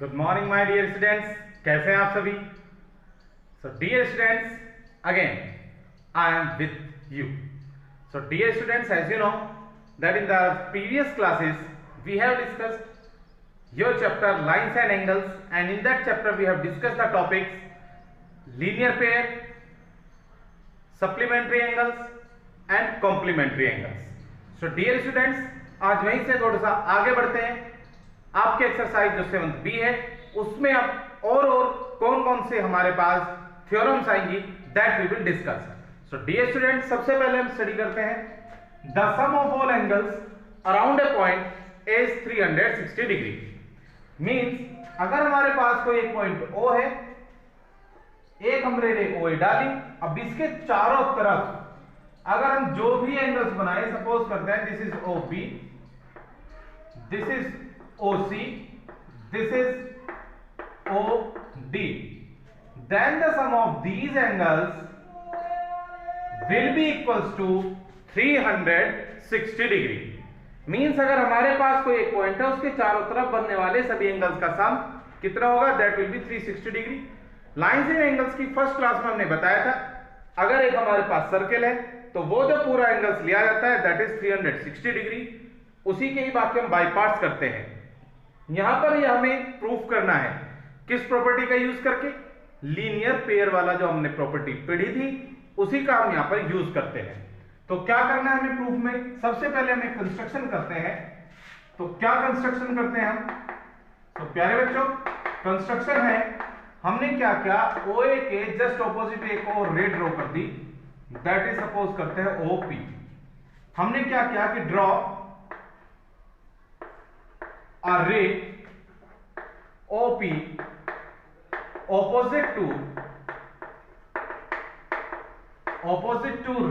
Good morning my dear students, कैसे हैं आप सभी। So dear students, again I am with you. So dear students, as you know that in the previous classes we have discussed your chapter lines and angles, and in that chapter we have discussed the topics linear pair, supplementary angles and complementary angles. So dear students, आज वहीं से थोड़ा सा आगे बढ़ते हैं। आपके exercise जो 7th बी है उसमें अब और कौन कौन से हमारे पास थ्योरम्स आएंगी, that we will discuss. So dear students, सबसे पहले हम स्टडी करते हैं the sum of all angles around a point is 360 degree. Means अगर हमारे पास कोई एक पॉइंट O है, एक हमने रे OA डाली, अब इसके चारों तरफ अगर हम जो भी एंगल्स बनाए, सपोज करते हैं this is OP, this is OC, this is OD, then the sum of these angles will be equals to 360 degree. Means अगर हमारे पास कोई एक पॉइंट है, उसके चारों तरफ बनने वाले सभी एंगल्स का सम कितना होगा, that will B 360 degree. Lines and angles की फर्स्ट क्लास में हमने बताया था, अगर एक हमारे पास सर्किल है तो वो जो पूरा एंगल्स लिया जाता है दैट इज 360 डिग्री। उसी के ही बाकी हम बाय पार्ट्स करते हैं। यहां पर ये हमें प्रूफ करना है किस प्रॉपर्टी का यूज करके, लीनियर पेयर वाला जो हमने प्रॉपर्टी पढ़ी थी उसी का हम यहां पर यूज करते हैं। तो क्या करना है हमें प्रूफ में, सबसे पहले हमें कंस्ट्रक्शन करते हैं। तो क्या कंस्ट्रक्शन करते हैं हम, तो प्यारे बच्चों कंस्ट्रक्शन है, हमने क्या किया, OA के जस्ट ऑपोजिट एक और रे ड्रॉ कर दी, दैट इज सपोज करते हैं OP। हमने क्या किया कि draw a ray OP opposite to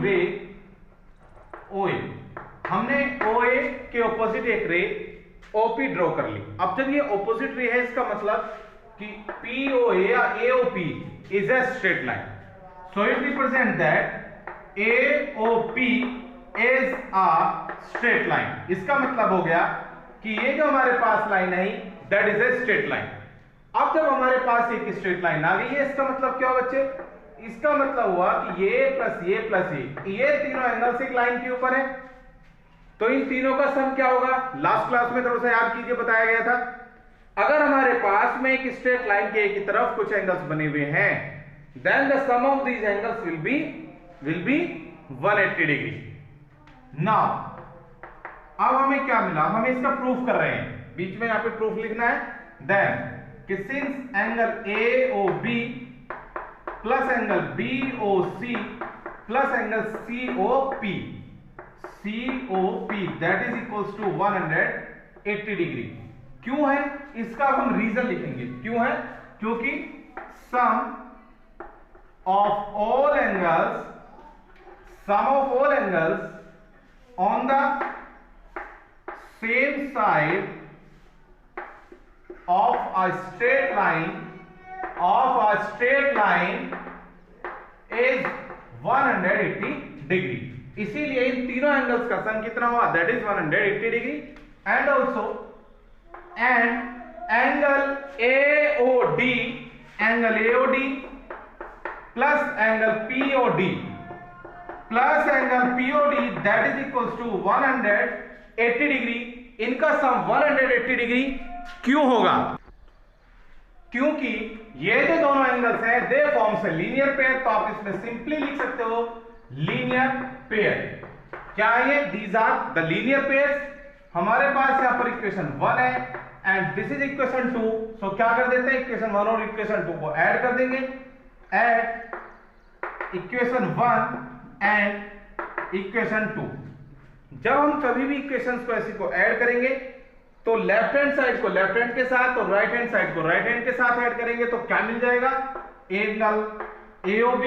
ray OA। हमने OA के ऑपोजिट एक रे OP ड्रॉ कर ली। अब जब ये ऑपोजिट रे है, इसका मतलब कि POA या AOP is a straight line, so it represents that AOP is a straight line। इसका मतलब हो गया कि ये जो हमारे पास लाइन है that is a straight line. अब जब हमारे पास एक स्ट्रेट लाइन आ गई है, इसका मतलब क्या हुआ बच्चे, इसका मतलब हुआ कि ये प्लस ये तीनों एंगल्स एक लाइन के ऊपर है, तो इन तीनों का सम क्या होगा, लास्ट क्लास में थोड़ा सा याद कीजिए बताया गया था, अगर हमारे पास में एक स्ट्रेट लाइन के एक ही तरफ कुछ एंगल्स बने हुए हैं, then the sum of these angles will be 180 degree. Now अब हमें क्या मिला, हमें इसका प्रूफ कर रहे हैं, बीच में यहां पे प्रूफ लिखना है, देन कि since angle AOB plus angle BOC plus angle COP that is equals to 180 degree. क्यों है, इसका हम रीजन लिखेंगे, क्यों है, क्योंकि sum of all angles on the same side of a straight line is 180 degree. इसीलिए इन तीनों एंगल्स का सम कितना हुआ, that is 180 degree. And also angle AOD plus angle POD that is equals to 180 degree. इनका सम 180 degree क्यों होगा, क्योंकि ये जो दोनों एंगल्स हैं दे फॉर्म्स ए लीनियर पेयर। तो आप इसमें सिंपली लिख सकते हो लीनियर पेयर। क्या है, these are the linear pairs. हमारे पास यहां पर इक्वेशन 1 है and this is equation 2। So क्या कर देते हैं, इक्वेशन 1 और इक्वेशन 2 को ऐड कर देंगे, ऐड इक्वेशन 1 एंड इक्वेशन 2। जब हम कभी भी इक्वेशंस को ऐसे को ऐड करेंगे तो लेफ्ट हैंड साइड को लेफ्ट हैंड के साथ और राइट हैंड साइड को राइट हैंड के साथ ऐड करेंगे तो क्या मिल जाएगा, angle AOB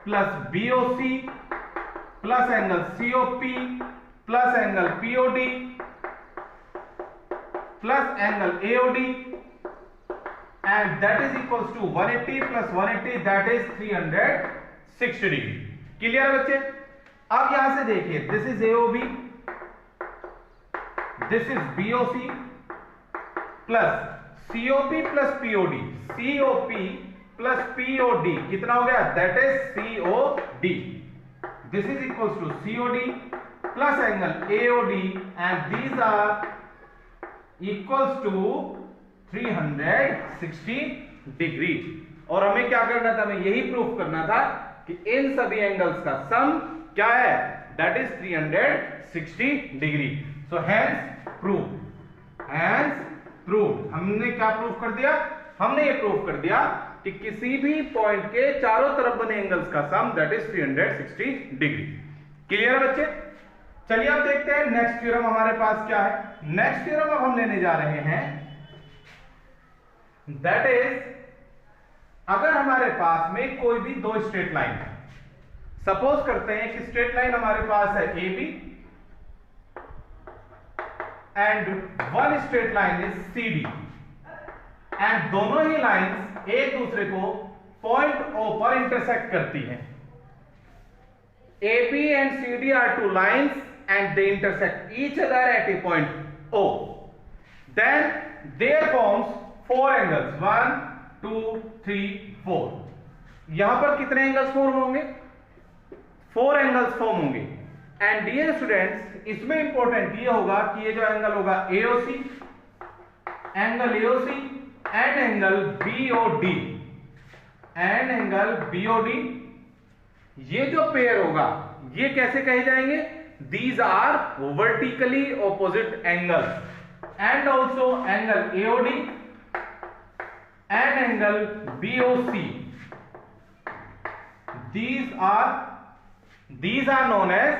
plus BOC plus angle COP plus angle POD plus angle AOD and that is equals to 180 plus 180 that is 360 degree. Clear है बच्चे। अब यहां से देखिए, this is AOB, this is BOC plus COP plus POD, COP plus POD कितना हो गया? That is COD. This is equals to COD plus angle AOD and these are equals to 360 degree. और हमें क्या करना था? हमें यही प्रूफ करना था कि इन सभी एंगल्स का सम क्या है? That is 360 degree. So hence prove. हमने क्या प्रूफ कर दिया? हमने ये प्रूफ कर दिया कि किसी भी पॉइंट के चारों तरफ बने एंगल्स का सम दैट इज 360 डिग्री. क्लियर है बच्चे? चलिए अब देखते हैं नेक्स्ट थ्योरम हमारे पास क्या है. नेक्स्ट थ्योरम अब हम लेने जा रहे हैं दैट इज, अगर हमारे पास में कोई भी दो स्ट्रेट लाइन है, सपोज करते हैं कि स्ट्रेट लाइन हमारे पास है AB and one straight line is CD and दोनों ही लाइंस एक दूसरे को पॉइंट O पर इंटरसेक्ट करती हैं. AB and CD are two lines and they intersect each other at a point O. Then there forms four angles. 1, 2, 3, 4. यहां पर कितने एंगल्स फॉर्म होंगे? 4 एंगल्स फॉर्म होंगे. एंड डियर स्टूडेंट्स, इसमें इंपॉर्टेंट ये होगा कि ये जो एंगल होगा AOC, angle AOC and angle BOD, and angle BOD, ये जो पेयर होगा ये कैसे कहे जाएंगे? These are vertically opposite angles. And also angle AOD and angle BOC, these are known as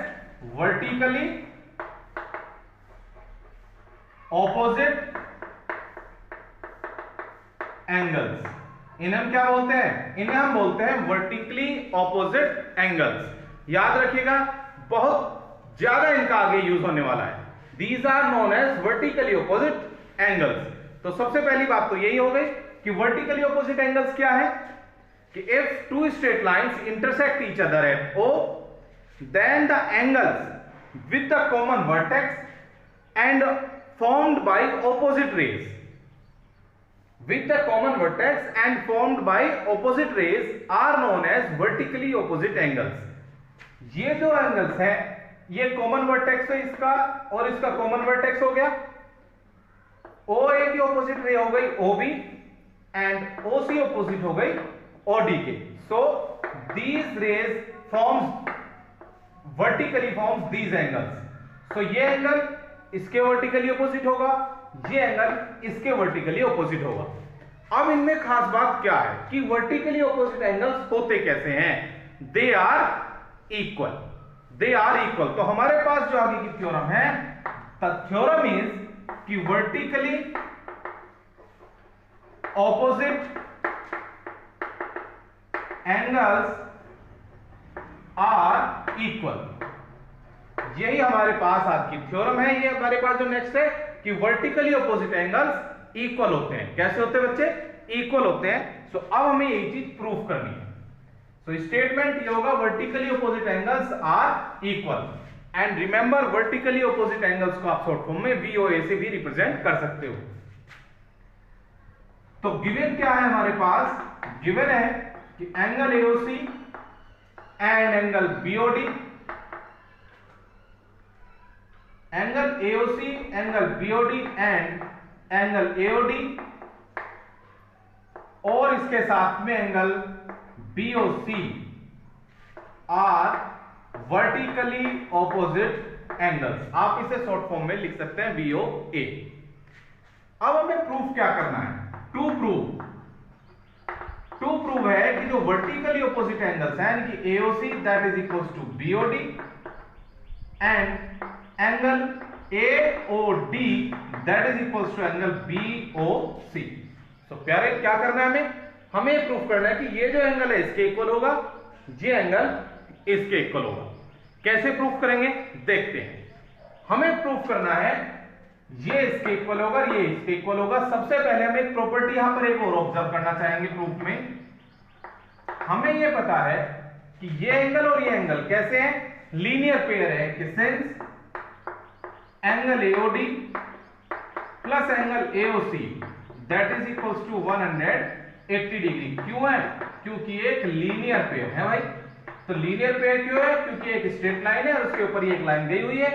vertically opposite angles. इन्हें हम क्या बोलते हैं? इन्हें हम बोलते हैं वर्टिकली ऑपोजिट एंगल्स. याद रखिएगा, बहुत ज्यादा इनका आगे यूज होने वाला है. These are known as vertically opposite angles. तो सबसे पहली बात तो यही हो गई कि वर्टिकली ऑपोजिट एंगल्स क्या है? कि if two straight lines intersect each other at O, then the angles with the common vertex and formed by opposite rays, with the common vertex and formed by opposite rays are known as vertically opposite angles. ये जो angles हैं, ये common vertex है इसका और इसका common vertex हो गया. OA की ऑपोजिट रे हो गई OB एंड OC ऑपोजिट हो गई OD के. So these rays forms vertically forms these angles. So ये एंगल इसके वर्टिकली ऑपोजिट होगा, ये एंगल इसके वर्टिकली ऑपोजिट होगा. अब इनमें खास बात क्या है कि वर्टिकली ऑपोजिट एंगल्स होते कैसे हैं? They are equal. तो हमारे पास जो आगे की थ्योरम है, द थ्योरम इज कि vertically opposite angles are equal. यही हमारे पास आज की थ्योरम है. ये हमारे पास जो नेक्स्ट है कि वर्टिकली ऑपोजिट एंगल्स इक्वल होते हैं. कैसे होते हैं बच्चे? इक्वल होते हैं. सो अब हमें यही चीज प्रूफ करनी है. सो स्टेटमेंट ये होगा vertically opposite angles are equal. And remember, vertically opposite angles को आप शॉर्ट फॉर्म में VOA से भी रिप्रेजेंट कर सकते हो. तो गिवन क्या है हमारे पास? गिवन है कि angle AOC and angle BOD, angle AOC, angle BOD and angle AOD और इसके साथ में angle BOC are vertically opposite angles. आप इसे शॉर्ट फॉर्म में लिख सकते हैं BOA. अब हमें प्रूफ क्या करना है? टू प्रूव है कि जो वर्टिकली ऑपोजिट एंगल्स हैं, यानी कि AOC that is equals to BOD and angle AOD that is equals to angle BOC. तो प्यारे, क्या करना है हमें प्रूफ करना है कि ये जो एंगल है इसके इक्वल होगा, ये एंगल इसके इक्वल होगा. कैसे प्रूफ करेंगे देखते हैं. हमें प्रूफ करना है ये इसके इक्वल होगा, ये इसके इक्वल होगा. सबसे पहले हम एक प्रॉपर्टी यहां पर एक और ऑब्जर्व करना चाहेंगे प्रूफ में. हमें ये पता है कि ये एंगल और ये एंगल कैसे हैं? लीनियर पेयर है. कि since angle AOD plus angle AOC that is equals to 180 degree. क्यों है? क्योंकि एक लीनियर पेयर है भाई। तो लीनियर पेयर क्यों है? क्योंकि एक स्ट्रेट लाइन है और उसके ऊपर ये एक लाइन गई हुई है।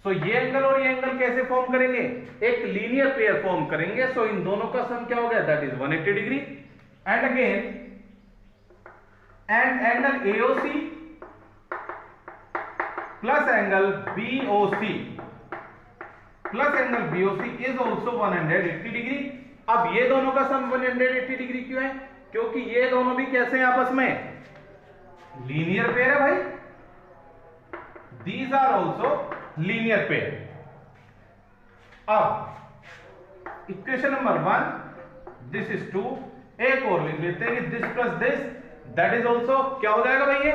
सो ये एंगल और ये एंगल कैसे फॉर्म करेंगे? एक लीनियर पेयर फॉर्म करेंगे। सो इन दोनों का सम क्या हो गया? That is 180 degree. And again and angle AOC plus angle BOC plus angle BOC is also 180 degree. अब ये दोनों का सम 180 डिग्री क्यों है? क्योंकि ये दोनों भी कैसे हैं आपस में? लीनियर पेयर है भाई। These are also linear pair. अब इक्वेशन नंबर 1 दिस इज 2। एक और लिख लेते हैं कि this plus this that is also क्या हो जाएगा भाई?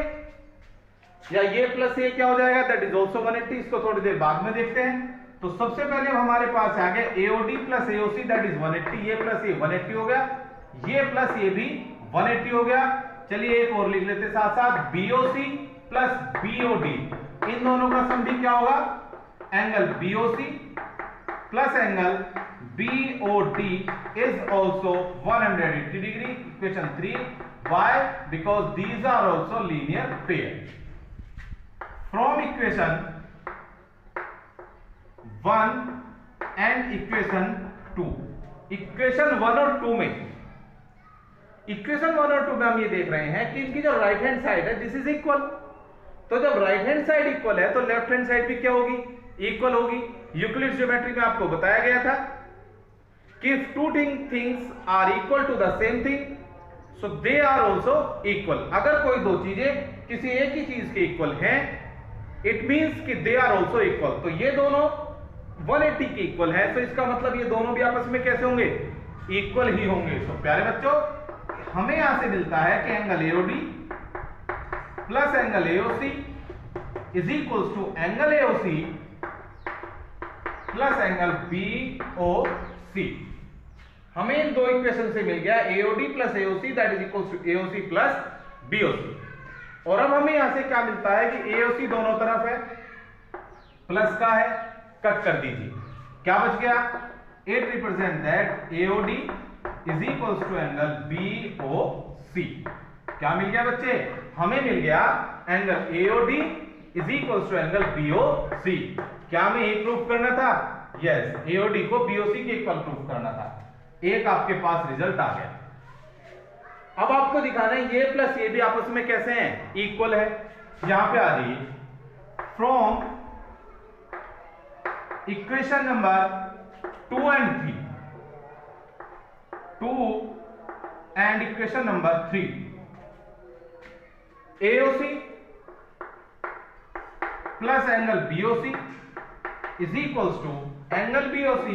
ये प्लस ये क्या हो जाएगा? That is also 180। इसको थोड़ी देर बाद में देखते हैं। तो सबसे पहले हमारे पास आ गया AOD plus AOC that is 180। ये प्लस ये 180 हो गया, ये प्लस ये भी 180 हो गया। चलिए एक और लिख लेते साथ साथ BOC प्लस BOD। इन दोनों का सम भी क्या होगा? Angle BOC plus angle BOD is also 180 degree. Equation 3। Why? Because these are also linear pair. From equation 1 and equation 2, equation 1 और 2 में, इक्वेशन 1 और 2 में हम ये देख रहे हैं कि इनकी जो राइट हैंड साइड है दिस इज इक्वल। तो जब राइट हैंड साइड इक्वल है तो लेफ्ट हैंड साइड भी क्या होगी? इक्वल होगी। यूक्लिड्स ज्योमेट्री में आपको बताया गया था कि if two things are equal to the same thing so they are also equal। अगर कोई दो चीजें किसी एक ही चीज के इक्वल हैं इट मींस कि they are also equal। तो ये दोनों 180 के इक्वल है। तो इसका मतलब ये दोनों भी आपस में कैसे होंगे? इक्वल ही होंगे। तो प्यारे बच्चों हमें यहां से मिलता है कि angle AOD plus angle AOC is equals to angle AOC plus angle BOC। हमें इन दो इक्वेशन से मिल गया AOD plus AOC that is equals to AOC plus BOC। और अब हमें यहां से क्या मिलता है कि AOC दोनों तरफ है, प्लस का है, कट कर दीजिए। क्या बच गया? It represent that AOD is equals to angle BOC। क्या मिल गया बच्चे? हमें मिल गया angle AOD is equals to angle BOC। क्या हमें ये प्रूफ करना था? यस, AOD को BOC के इक्वल प्रूफ करना था। एक आपके पास रिजल्ट आ गया। अब आपको दिखाना है ये प्लस ये भी आपस में कैसे हैं? इक्वल है। यहां पे आ जाइए। From equation number 2 and 3, 2 and equation number 3, AOC plus angle BOC is equals to angle BOC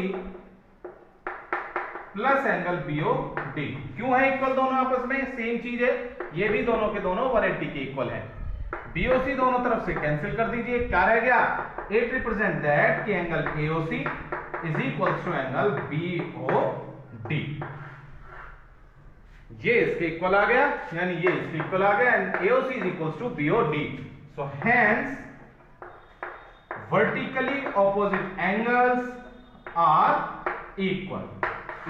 plus angle BOD। क्यों है इक्वल दोनों आपस में? सेम चीज है। ये भी दोनों के दोनों 180 के इक्वल है। BOC दोनों तरफ से कैंसिल कर दीजिए। क्या रह गया? इट रिप्रेजेंट दैट कि angle AOC is equals to angle BOD। ये इसके इक्वल आ गया, यानी ये इसके इक्वल आ गया and AOC is equals to BOD। So hence vertically opposite angles are equal.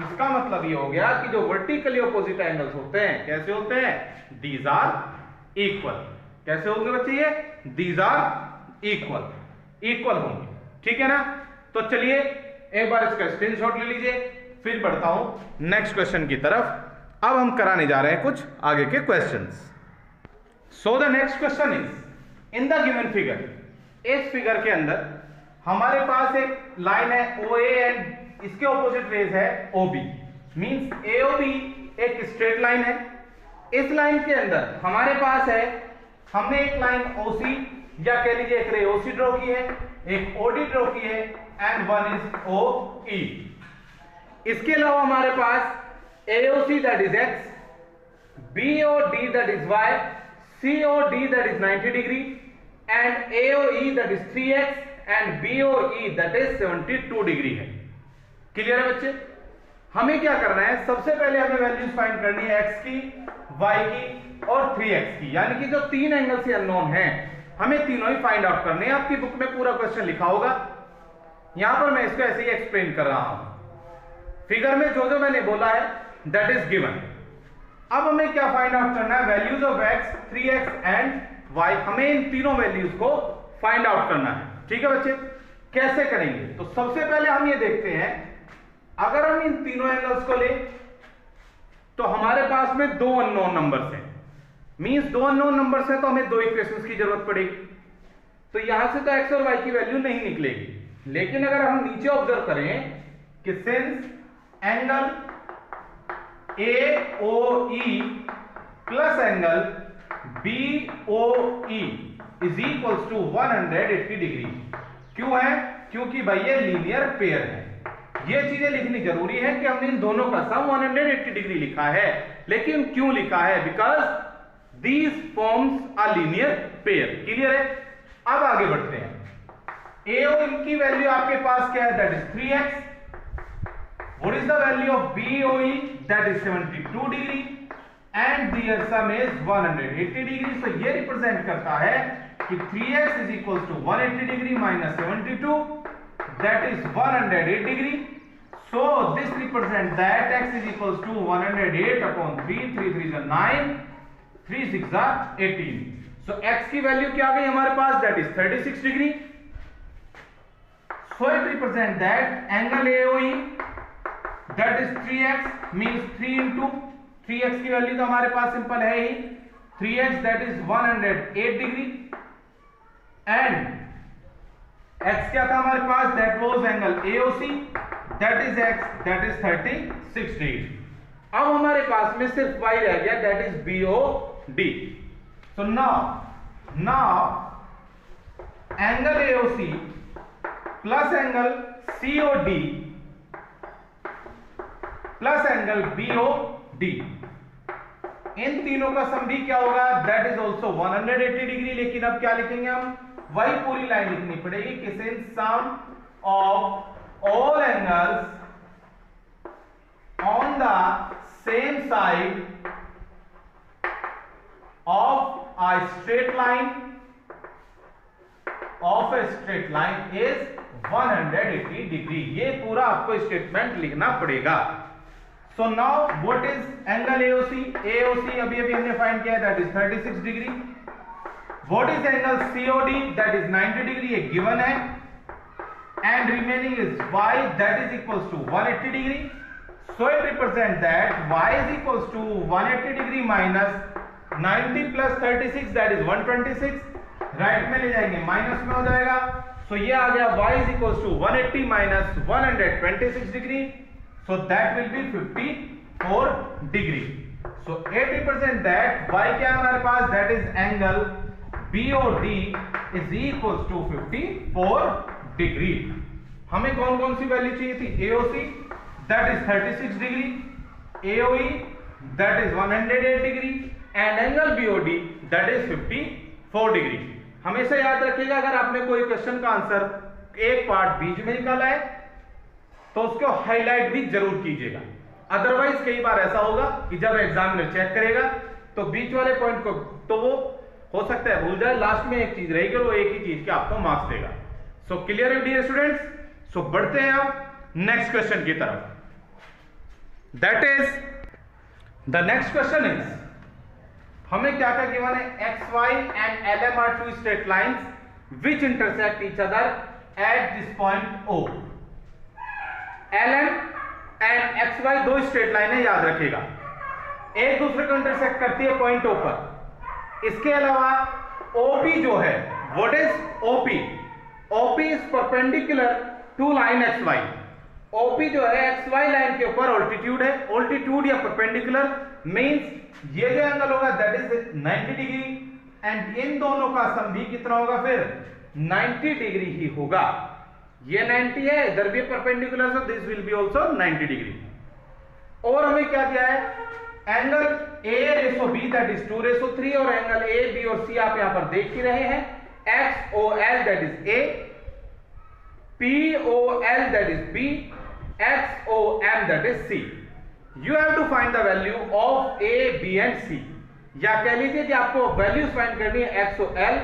इसका मतलब ये हो गया कि जो वर्टिकली ऑपोजिट एंगल्स होते हैं कैसे होते हैं? These are equal. कैसे होंगे बच्चे? ये दीज आर इक्वल, इक्वल होंगे। ठीक है ना? तो चलिए एक बार इसका स्क्रीनशॉट ले लीजिए, फिर बढ़ता हूं नेक्स्ट क्वेश्चन की तरफ। अब हम कराने जा रहे हैं कुछ आगे के questions. So the next question is in the given figure. इस फिगर के अंदर हमारे पास एक लाइन है OA एंड इसके ऑपोजिट रेज है OB। मींस AOB एक स्ट्रेट लाइन है। इस लाइन के अंदर हमारे पास है, हमने एक लाइन OC या कह लीजिए एक रे OC ड्रॉ की है, एक OD ड्रॉ की है एंड वन इज OE। इसके अलावा हमारे पास AOC that is X, BOD that is Y, COD that is 90 degree and AOE that is 3X and BOE that is 72 degree है। क्लियर है बच्चे? हमें क्या करना है? सबसे पहले हमें वैल्यूज फाइंड करनी है X की, Y की और 3X की, यानी कि जो तीन एंगल से अननोन हैं हमें तीनों ही फाइंड आउट करने हैं। आपकी बुक में पूरा क्वेश्चन लिखा होगा, यहां पर मैं इसको ऐसे ही एक्सप्लेन कर रहा हूं। फिगर में जो जो मैंने बोला है दैट इज गिवन। अब हमें क्या फाइंड आउट करना है, values of x, 3x and y। हमें इन तीनों वैल्यूज को फाइंड आउट करना है। ठीक है बच्चे, कैसे करेंगे? तो सबसे पहले हम ये देखते हैं, अगर हम इन तीनों एंगल्स को ले तो हमारे पास में दो अननोन नंबर्स हैं। मींस दो अननोन नंबर्स हैं तो हमें दो इक्वेशंस की जरूरत पड़ेगी। तो यहां से तो x और y की वैल्यू नहीं निकलेगी, लेकिन अगर हम नीचे ऑब्जर्व करें कि since angle AOE plus angle BOE is equals to 180 degree. क्यों है? क्योंकि भाई ये लीनियर पेयर है। ये चीजें लिखनी जरूरी है कि हमने इन दोनों का सम 180 डिग्री लिखा है, लेकिन क्यों लिखा है? Because these forms are linear pair. Clear है? अब आगे बढ़ते हैं। AOE की वैल्यू आपके पास क्या है? That is 3x। What is the value of BOE? That is 72 degree and their sum is 180 degree. So ये रिप्रेजेंट करता है कि 3x is equals to 180 degree minus 72, that is 108 degree. So this represents that x is equals to 108 upon 3, 3 3 is 9, 3 6 are 18. So x की value क्या आ गई हमारे पास? That is 36 degree. So it represents that angle AOE that is 3x means 3 into 3x की value तो हमारे पास simple है ही 3x, that is 108 degree, and x क्या था हमारे पास? that was angle AOC, that is x, that is 36 degree. अब हमारे पास में सिर्फ y रह गया, that is BOD। so now angle AOC plus angle COD plus angle BOD, इन तीनों का सम भी क्या होगा? That is also 180 degree. लेकिन अब क्या लिखेंगे हम? वही पूरी लाइन लिखनी पड़ेगी कि since sum of all angles on the same side of a straight line is 180 degree. ये पूरा आपको स्टेटमेंट लिखना पड़ेगा। So now what is angle AOC? AOC अभी हमने फाइंड किया, that is 36 degree. What is angle COD? That is 90 degree, ये given है, and remaining is y, that is equals to 180 degree. So it represents that y is equals to 180 degree minus 90 plus 36, that is 126। Right में ले जाएंगे minus में हो जाएगा। So ये आ गया y is equals to 180 minus 126 degree. So that will be 54 degree. So 80% that y क्या है हमारे पास? That is angle BOD is equals to 54 degree. हमें कौन कौन सी वैल्यू चाहिए थी? AOC that is 36 degree, AOE that is 108 degree and angle BOD that is 54 degree. हमेशा याद रखिएगा, अगर आपने कोई क्वेश्चन का आंसर एक पार्ट बीच में निकाला है तो उसको हाईलाइट भी जरूर कीजिएगा। अदरवाइज कई बार ऐसा होगा कि जब एग्जामिनर चेक करेगा तो बीच वाले पॉइंट को तो वो हो सकता है भूल जाए, लास्ट में एक चीज रहेगी और वो एक ही चीज के आपको मार्क्स देगा। सो क्लियर है डियर स्टूडेंट्स? सो बढ़ते हैं अब नेक्स्ट क्वेश्चन की तरफ। That is the next question is, हमें क्या क्या गिवन है? XY and LM are two straight lines which intersect each other at this point O। LM and XY दो स्ट्रेट लाइन है, याद रखिएगा, एक दूसरे को इंटरसेक्ट करती है पॉइंट O पर। इसके अलावा OP जो है, what is OP? OP is perpendicular to line XY। OP जो है XY लाइन के ऊपर ऑल्टीट्यूड है। ऑल्टीट्यूड या परपेंडिकुलर मींस ये जो एंगल होगा that is 90 degree, and in दोनों का सम भी कितना होगा? फिर 90 डिग्री ही होगा। ये 90 है, इधर भी perpendicular, so this will be also 90 degree. और हमें क्या दिया है? एंगल A/B दैट इज 2/3, और एंगल A, B और C आप यहां पर देख ही रहे हैं। XOL that is A, POL that is B, XOM that is C। You have to find the value of A, B and C, या कह लीजिए कि आपको वैल्यूज फाइंड करनी है XOL,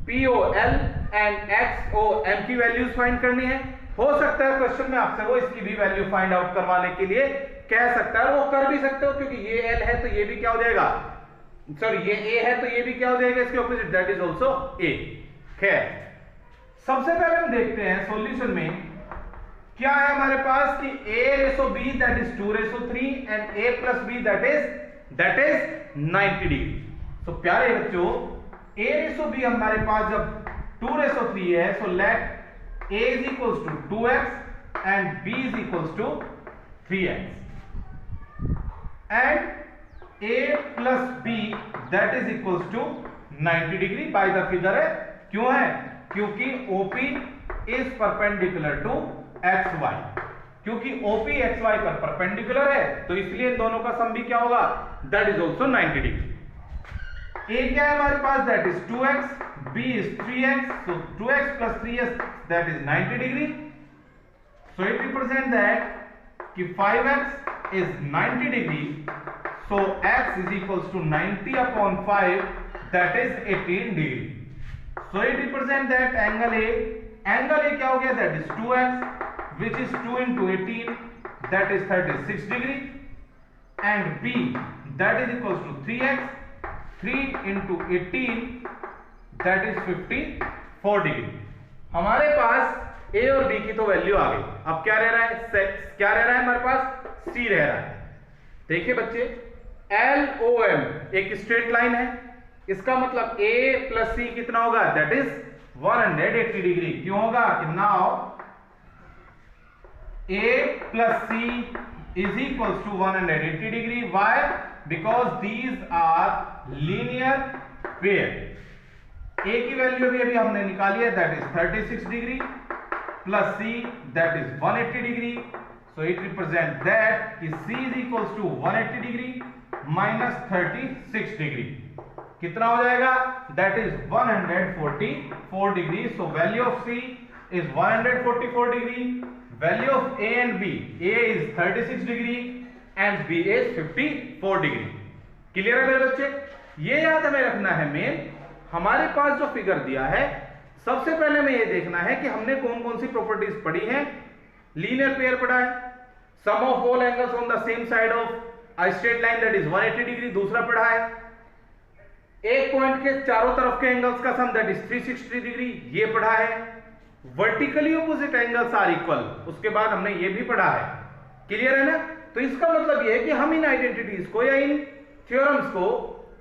POL एंड XOM की वैल्यूज फाइंड करनी है। हो सकता है क्वेश्चन में आपसे वो इसकी भी वैल्यू फाइंड आउट करवाने के लिए कह सकता है, वो कर भी सकते हो क्योंकि ये एल है तो ये भी क्या हो जाएगा, सॉरी ये ए है तो ये भी क्या हो जाएगा इसके opposite, that is also a. खैर सबसे पहले हम देखते हैं सॉल्यूशन में क्या है हमारे पास कि a ratio b that is 2 ratio 3 and a plus b that is 90 degree. तो प्यारे बच्चों a रेशो b हमारे पास जब 2 रेशो 3 है, so let a is equals to 2x and b is equals to 3x and a plus b that is equals to 90 degree by the figure है। क्यों है? क्योंकि OP is perpendicular to XY, क्योंकि OP XY पर perpendicular है तो इसलिए इन दोनों का सम भी क्या होगा, that is also 90 degree. A क्या है हमारे पास, that is 2x, B is 3x, so 2x plus 3x that is 90 degree. So it represent that कि 5x is 90 degree, so x is equals to 90 upon 5 that is 18 degree. So it represent that angle A क्या हो गया, that is 2x which is 2 into 18 that is 36 degree and B that is equals to 3x 3 into 18 that is 54 degree। हमारे पास A और B की तो value आ गई, अब क्या रह रहा है, क्या रह रहा है हमारे पास, C रह रहा है। देखिए बच्चे LOM एक स्ट्रेट लाइन है, इसका मतलब A प्लस C कितना होगा, दैट इज 180 डिग्री। क्यों होगा, कितना हो, A plus C is equals to 180 degree. Why? Because these are linear pair. A की वैल्यू अभी हमने निकाली है, that is 36 degree plus C that is 180 degree. So it represent that कि C is equals to 180 degree minus 36 degree कितना हो जाएगा, that is 144 degree. So value of C is 144 degree, value of A and B, A is 36 degree and B is 54 degree. Clear है मेरे बच्चे? ये याद हमें रखना है मेन, हमारे पास जो फिगर दिया है सबसे पहले हमें ये देखना है कि हमने कौन कौन सी प्रॉपर्टीज पढ़ी हैं। लीनियर पेयर पढ़ा है, sum of all angles on the same side of a straight line that is 180 degree दूसरा पढ़ा है, एक पॉइंट के चारों तरफ के एंगल्स का सम दैट इज 360 डिग्री ये पढ़ा है, vertically opposite angles are equal उसके बाद हमने ये भी पढ़ा है। क्लियर है ना? तो इसका मतलब ये है कि हम इन आइडेंटिटीज को या इन थ्योरम्स को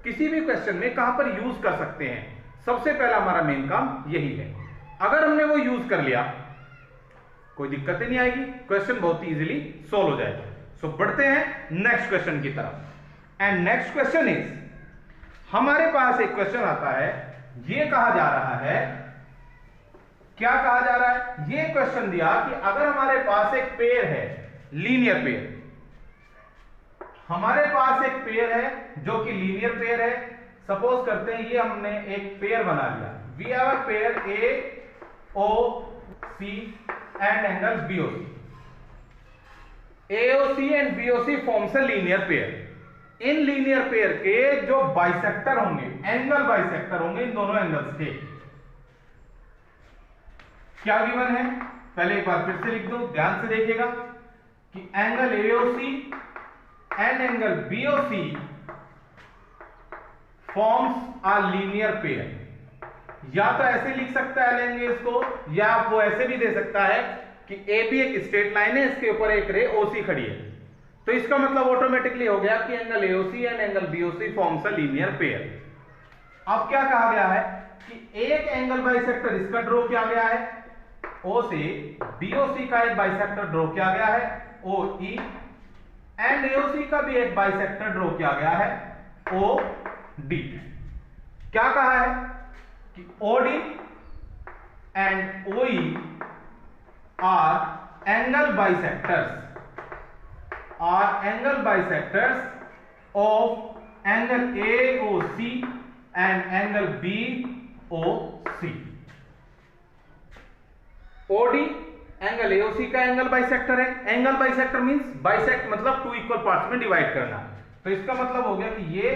किसी भी क्वेश्चन में कहां पर यूज कर सकते हैं। सबसे पहला हमारा मेन काम यही है, अगर हमने वो यूज कर लिया कोई दिक्कत ही नहीं आएगी, क्वेश्चन बहुत इजीली सॉल्व हो जाएगा। सो बढ़ते हैं नेक्स्ट क्वेश्चन की तरफ एंड नेक्स्ट क्वेश्चन इज, हमारे पास एक क्वेश्चन आता है, ये कहा जा रहा है, क्या कहा जा रहा है, ये क्वेश्चन दिया कि अगर हमारे पास एक पेयर है, लीनियर पेयर, हमारे पास एक पेयर है जो कि लीनियर पेयर है, सपोज करते हैं ये हमने एक पेयर बना लिया, we have a pair AOC and angle BOC, AOC and BOC forms a linear pair. इन लीनियर पेयर के जो बाइसेक्टर होंगे, एंगल बाइसेक्टर होंगे इन दोनों एंगल्स के, क्या गिवन है, पहले एक बार फिर से लिख दो, ध्यान से देखिएगा कि angle AOC and angle BOC forms a linear pair. या तो ऐसे लिख सकता है लेंगे इसको, या आप वो ऐसे भी दे सकता है कि AB एक स्ट्रेट लाइन है, इसके ऊपर एक रे OC खड़ी है, तो इसका मतलब ऑटोमेटिकली हो गया कि angle AOC and angle BOC forms a linear pair. अब क्या कहा गया है कि एक एंगल बाइसेक्टर इसका ड्रॉ किया गया है, O से BOC का एक बाइसेक्टर ड्रॉ किया गया है OE एंड AOC का भी एक बाइसेक्टर ड्रॉ किया गया है OD। क्या कहा है कि OD and OE are angle bisectors of angle AOC and angle BOC। OD angle AOC का एंगल बाइसेक्टर है, एंगल बाइसेक्टर मींस बाइसेक्ट मतलब टू इक्वल पार्ट्स में डिवाइड करना, तो इसका मतलब हो गया कि ये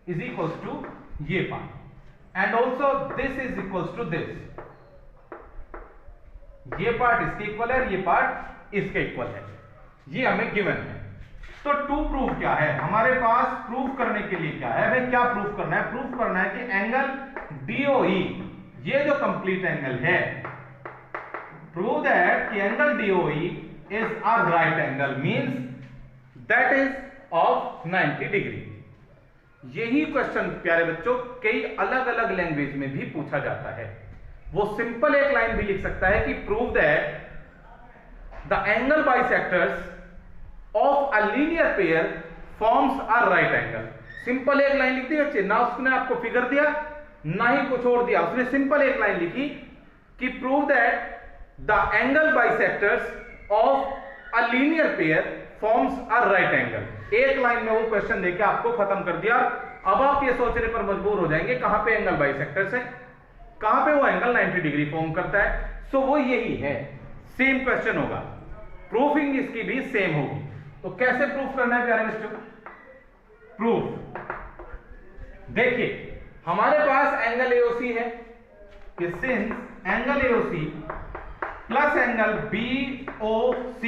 इज इक्वल्स टू ये part and also this is equals to this, ये पार्ट इसके इक्वल है और ये पार्ट इसके इक्वल है, ये हमें गिवन है। तो टू प्रूफ क्या है हमारे पास, प्रूफ करने के लिए क्या है, हमें क्या प्रूफ करना है, प्रूफ करना है कि एंगल DOE, ये जो कंप्लीट एंगल है, प्रूव दैट कि angle DOE is a right angle, means that is of 90 degree. यही क्वेश्चन प्यारे बच्चों कई अलग अलग लैंग्वेज में भी पूछा जाता है। वो सिंपल एक लाइन भी लिख सकता है कि prove that the angle bisectors of a linear pair forms a right angle. Simple एक लाइन लिख दी बच्चे, ना उसने आपको फिगर दिया ना ही कुछ और दिया, उसने सिंपल एक लाइन लिखी कि prove that the angle bisectors of a linear pair forms a right angle. एक लाइन में वो क्वेश्चन देके आपको खत्म कर दिया। अब आप ये सोचने पर मजबूर हो जाएंगे कहां पे एंगल बाइसेक्टर्स है, कहां पे वो एंगल 90 डिग्री फॉर्म करता है। सो वो यही है, सेम क्वेश्चन होगा, प्रूफिंग इसकी भी सेम होगी। तो कैसे प्रूफ करना है प्यारे बच्चों? प्रूफ देखिए, हमारे पास एंगल AOC है कि since angle AOC plus angle BOC,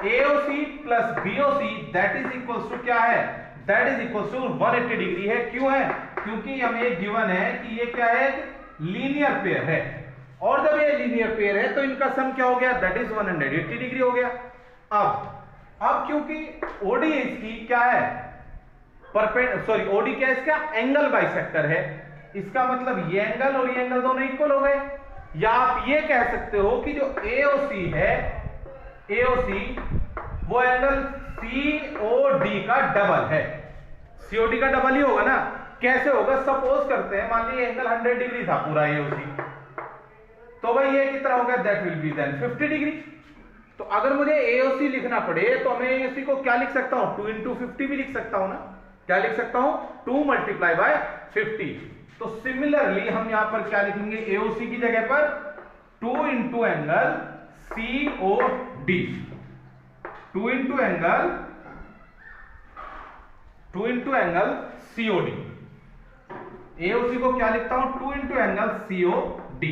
AOC plus BOC that is equals to क्या है, that is equals to 180 degree है। क्यों है? क्योंकि हमें गिवन है कि ये क्या है, लीनियर पेयर है, और जब ये लीनियर पेयर है तो इनका सम क्या हो गया, दैट इज 180 डिग्री हो गया। अब क्योंकि OD इसकी क्या है, OD क्या है इसका, एंगल बाइसेक्टर है, इसका मतलब ये एंगल और ये एंगल दोनों इक्वल हो गए। या आप ये कह सकते हो कि जो AOC है, AOC वो एंगल COD का डबल है। COD का डबल ही होगा ना, कैसे होगा, सपोज करते हैं मान लीजिए एंगल 100 डिग्री था पूरा AOC, तो भाई ये कितना होगा, that will be then 50 degree. तो अगर मुझे AOC लिखना पड़े तो मैं AOC को क्या लिख सकता हूं, 2 into 50 भी लिख सकता हूं ना, क्या लिख सकता हूं, 2 multiply by 50। तो सिमिलरली हम यहां पर क्या लिखेंगे, AOC की जगह पर 2 into angle COD, 2 into angle COD। AOC को क्या लिखता हूं, 2 into angle COD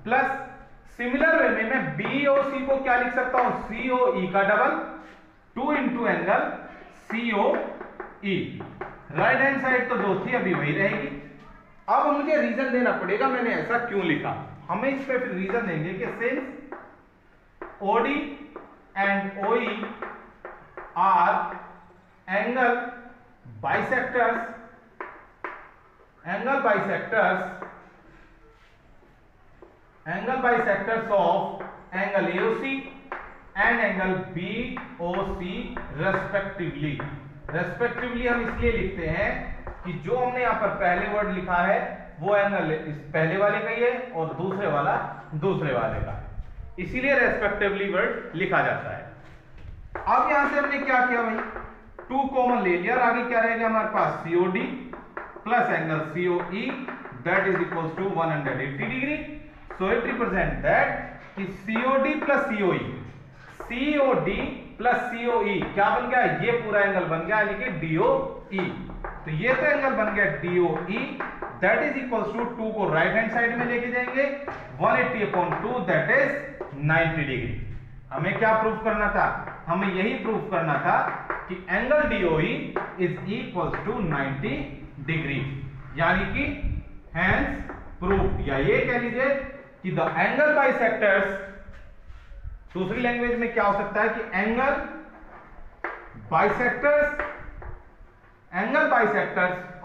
plus similar way में मैं BOC को क्या लिख सकता हूं, COE का double, 2 into angle COE। Right hand side तो जो थी अभी वही रहेगी। अब मुझे रीजन देना पड़ेगा मैंने ऐसा क्यों लिखा, हमें इस पे फिर रीजन देंगे कि since OD and OE are angle bisectors of angle AOC and angle BOC respectively हम इसलिए लिखते हैं कि जो हमने यहां पर पहले वर्ड लिखा है वो एंगल इस पहले वाले का ही है और दूसरे वाला दूसरे वाले का, इसीलिए रेस्पेक्टिवली वर्ड लिखा जाता है। अब यहां से हमने क्या किया भाई, 2 कॉमन ले लिया, आगे क्या रहेगा हमारे पास, COD plus angle COE that is equals to 180 degree. So it represent that कि COD plus COE, COD plus COE क्या बन गया, ये पूरा एंगल बन गया यानी कि DOE। तो ये तो एंगल बन गया DOE that is equals to 2 को राइट हैंड साइड में लेके जाएंगे, 180/2 दैट इज 90 डिग्री। हमें क्या प्रूफ करना था, हमें यही प्रूफ करना था कि angle DOE is equals to 90 degree, यानी कि हेंस प्रूफ, या ये कह लीजिए कि द एंगल बाइसेक्टर्स, दूसरी लैंग्वेज में क्या हो सकता है कि angle bisectors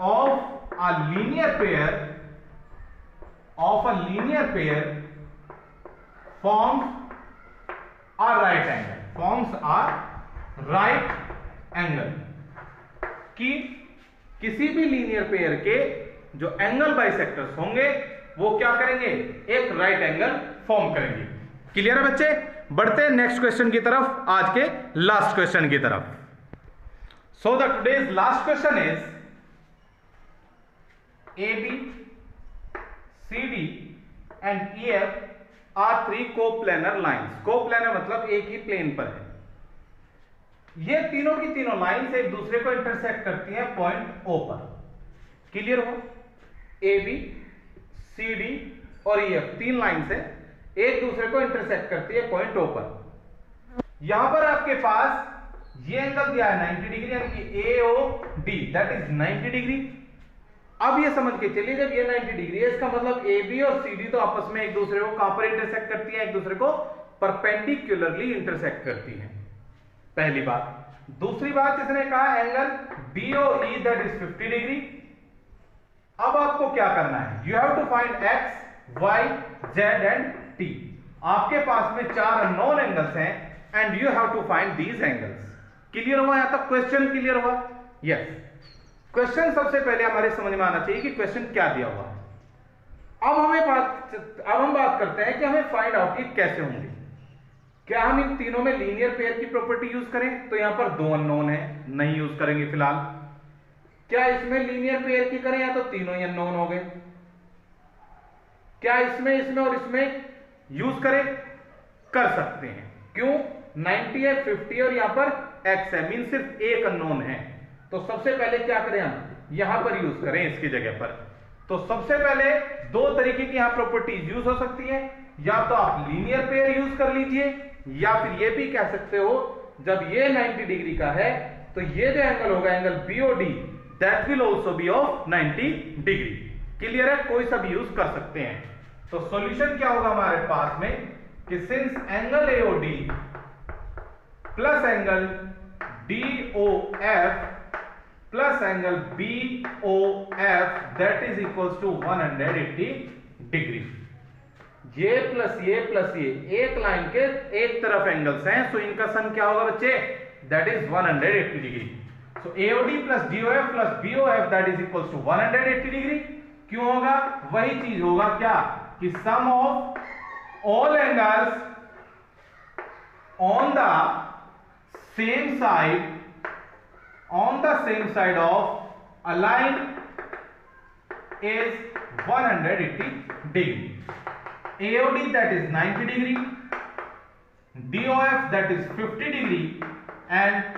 of a linear pair forms a right angle, कि किसी भी लीनियर पेयर के जो एंगल बाइसेक्टर्स होंगे वो क्या करेंगे, एक राइट एंगल फॉर्म करेंगे। क्लियर है बच्चे? बढ़ते हैं नेक्स्ट क्वेश्चन की तरफ, आज के लास्ट क्वेश्चन की तरफ। So the today's last question is AB, CD एंड EF are 3 coplanar lines. Coplanar मतलब एक ही प्लेन पर है। ये तीनों की तीनों लाइंस एक दूसरे को इंटरसेक्ट करती हैं पॉइंट O पर। क्लियर हो? AB, CD और EF 3 लाइंस है, एक दूसरे को इंटरसेक्ट करती है पॉइंट O पर। यहां पर आपके पास ये एंगल दिया है 90 डिग्री, यानी कि AOD दैट इज 90 डिग्री। अब ये समझ के चलिए जब ये 90 डिग्री है, इसका मतलब AB और CD तो आपस में एक दूसरे को कहां पर इंटरसेक्ट करती है, एक दूसरे को परपेंडिकुलरली इंटरसेक्ट करती है, पहली बात। दूसरी बात इसने कहा angle BOE that is 50 degree. अब आपको क्या करना है, you have to find X, Y, Z and T। आपके पास में 4 अननोन एंगल्स हैं and you have to find these angles. Clear हुआ? यहां तक क्वेश्चन क्लियर हुआ? यस। क्वेश्चन सबसे पहले हमारे समझ में आना चाहिए कि क्वेश्चन क्या दिया हुआ है। अब हम बात करते हैं कि हमें फाइंड आउट की कैसे होंगे। क्या हम इन तीनों में लीनियर पेयर की प्रॉपर्टी यूज करें? तो यहां पर 2 अननोन है, नहीं यूज करेंगे फिलहाल। क्या इसमें लीनियर पेयर की करें, या तो तीनों ही अननोन हो गए। क्या इसमें और इसमें यूज करें? कर सकते हैं। क्यों? 90 है, 50 और यहां पर x है, मीन सिर्फ एक अननोन है। तो सबसे पहले क्या करें, हम यहां पर यूज करें इसकी जगह पर। तो सबसे पहले 2 तरीके की यहां प्रॉपर्टीज यूज हो सकती है, या तो आप लीनियर पेयर यूज कर लीजिए, या फिर ये भी कह सकते हो जब ये 90 डिग्री का है तो ये जो एंगल होगा angle BOD that will also be of 90 degree. Clear है? कोई सा भी यूज कर सकते हैं। तो सॉल्यूशन क्या होगा हमारे पास में कि since angle AOD plus angle DOF plus angle BOF that is equals to 180 degree. ये प्लस ये एक लाइन के एक तरफ एंगल्स हैं, सो इनका सम क्या होगा बच्चे? That is 180 degree. So AOD plus DOF plus BOF that is equals to 180 degree. क्यों होगा? वही चीज होगा क्या कि sum of all angles on the same side of a line is 180 degree. AOD that is 90 degree, DOF that is 50 degree and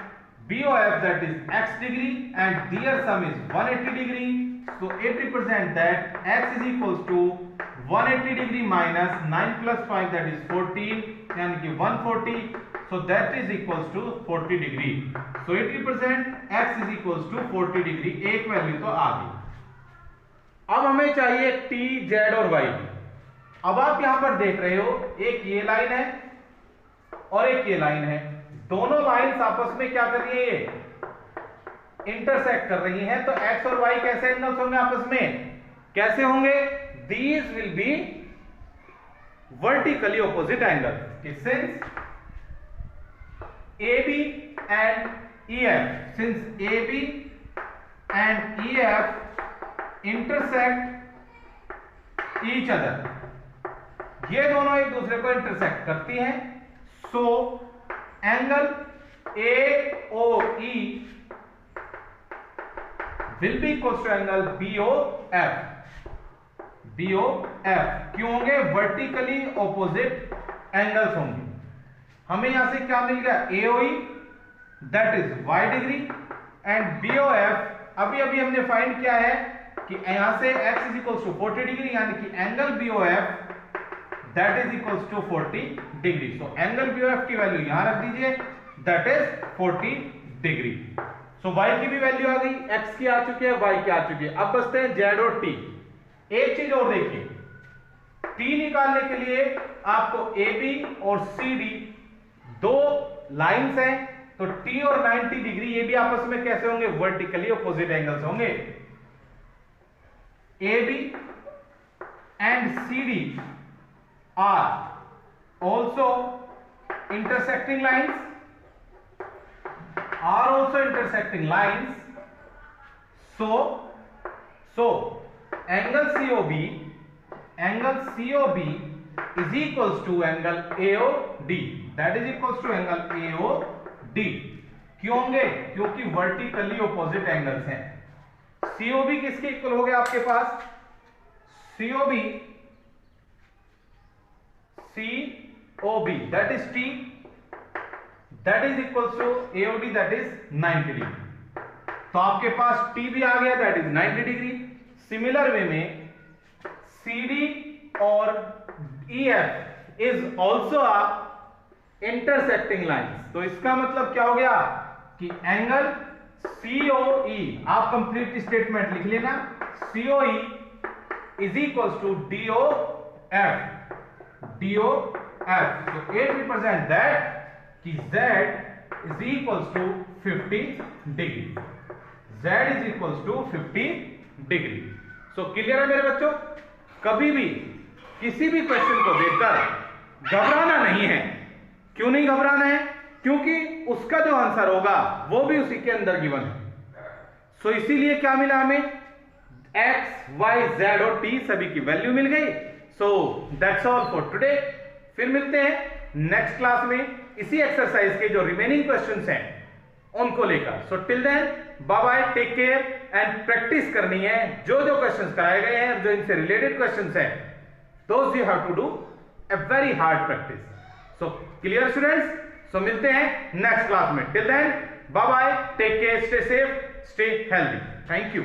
BOF that is x degree, and their sum is 180 degree. So it represents that x is equals to 180 degree minus 9 plus 5 that is 14, यानी कि 140. So that is equals to 40 degree. So it represents x is equals to 40 degree. एक value तो आ गई। अब हमें चाहिए T, Z और Y। अब आप यहां पर देख रहे हो एक ये लाइन है और एक ये लाइन है, दोनों लाइंस आपस में क्या कर रही है, ये इंटरसेक्ट कर रही हैं। तो x और y कैसे एंगल्स होंगे आपस में? कैसे होंगे? These will be vertically opposite angle. Since AB and EF, since AB and EF intersect each other, ये दोनों एक दूसरे को इंटरसेक्ट करती हैं। So angle AOE will be equal to angle BOF। क्यों होंगे? वर्टिकली ऑपोजिट एंगल्स होंगे। हमें यहां से क्या मिल गया? AOE that is y degree and BOF अभी हमने फाइंड किया है कि यहां से x is equal to 40 degree, यानी कि angle BOF that is equals to 40 degree. So angle BOF की वैल्यू यहां रख दीजिए, that is 40 degree. So y की भी वैल्यू आ गई, x की आ चुकी है, y की आ चुकी है। अब बचते हैं z और t। एक चीज और देखिए, t निकालने के लिए आपको AB और CD 2 लाइंस हैं, तो t और 90 डिग्री ये भी आपस में कैसे होंगे? वर्टिकली ऑपोजिट एंगल्स होंगे। AB and CD are also intersecting lines, so angle COB is equals to angle AOD, that is equals to angle AOD। क्यों होंगे? क्योंकि वर्टिकली ऑपोजिट एंगल्स हैं। COB किसके इक्वल हो गया आपके पास? COB that is T that is equals to AOD that is 90 degree. तो आपके पास T भी आ गया that is 90 degree. Similar way में CD और EF is also a intersecting lines. तो इसका मतलब क्या हो गया कि एंगल COE, आप कंप्लीट स्टेटमेंट लिख लेना, COE is equals to DOF। So it represent that कि Z is equals to 50 degree. Z is equals to 50 degree. So clear है मेरे बच्चों? कभी भी किसी भी क्वेश्चन को देखकर घबराना नहीं है। क्यों नहीं घबराना है? क्योंकि उसका जो आंसर होगा वो भी उसी के अंदर गिवन है। सो इसीलिए क्या मिला हमें? X, Y, Z और T सभी की वैल्यू मिल गई। So that's all for today. फिर मिलते हैं नेक्स्ट क्लास में इसी एक्सरसाइज के जो रिमेनिंग क्वेश्चंस हैं उनको लेकर। So till then bye bye, take care and practice करनी है जो जो क्वेश्चंस कराए गए हैं, जो इनसे रिलेटेड क्वेश्चंस हैं, those you have to do a very hard practice. So clear students? So मिलते हैं नेक्स्ट क्लास में। Till then bye bye, take care, stay safe, stay healthy. Thank you.